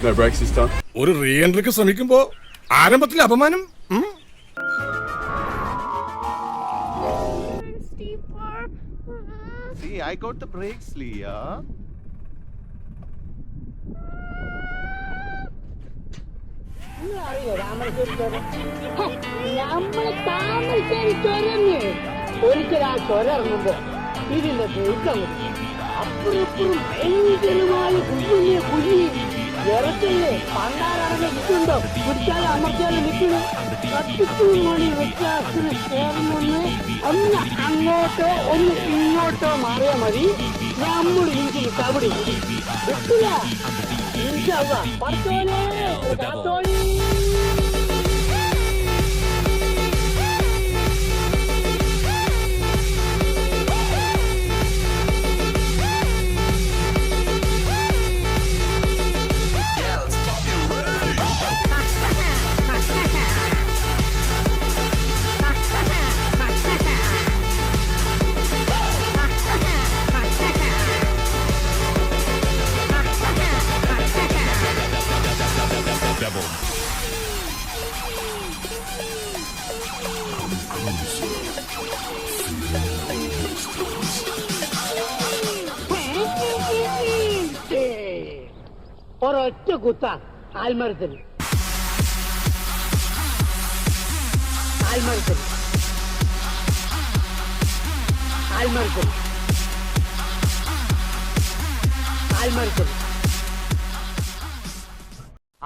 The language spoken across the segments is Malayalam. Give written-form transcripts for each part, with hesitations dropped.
ഒരു റീ എൻട്രിക്ക് ശ്രമിക്കുമ്പോ ആരംഭത്തിലെ അപമാനം. See, I got the brakes, Leah. ഒരിക്കൽ ആ ചൊര ഇറങ്ങുമ്പോ ഇതിന്റെ ദുഃഖം അപ്പുറപ്പുറം ഭയങ്കരമായ കുഞ്ഞിനെ കുഞ്ഞി ഇറക്കല്ലേ പണ്ടാരടങ്ങ് നിൽക്കുന്നുണ്ടോ കുടിച്ചാലും അമർത്തിയാലും നിൽക്കുന്നു 10 മണി വ്യത്യാസത്തിന് ചേർന്നൊന്ന് ഒന്ന് അങ്ങോട്ടോ ഒന്ന് ഇങ്ങോട്ടോ മാറിയാ മതി നമ്മൾ ഇഞ്ചിന് കബടി കിട്ടില്ല പടത്തോനെ കാത്തോളി. ഒരൊറ്റ കുത്താൻ ആൽമരത്തിൽ ആൽമരത്തിൽ ആൽമരത്തിൽ ആൽമരത്തിൽ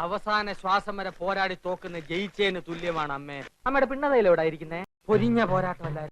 അവസാന ശ്വാസം വരെ പോരാടി തോക്കുന്ന ജയിച്ചേന് തുല്യമാണ് അമ്മേ. അമ്മയുടെ പിണ്ണതയിലെവിടെ ഇരിക്കുന്നേ? പൊരിഞ്ഞ പോരാട്ടമല്ല.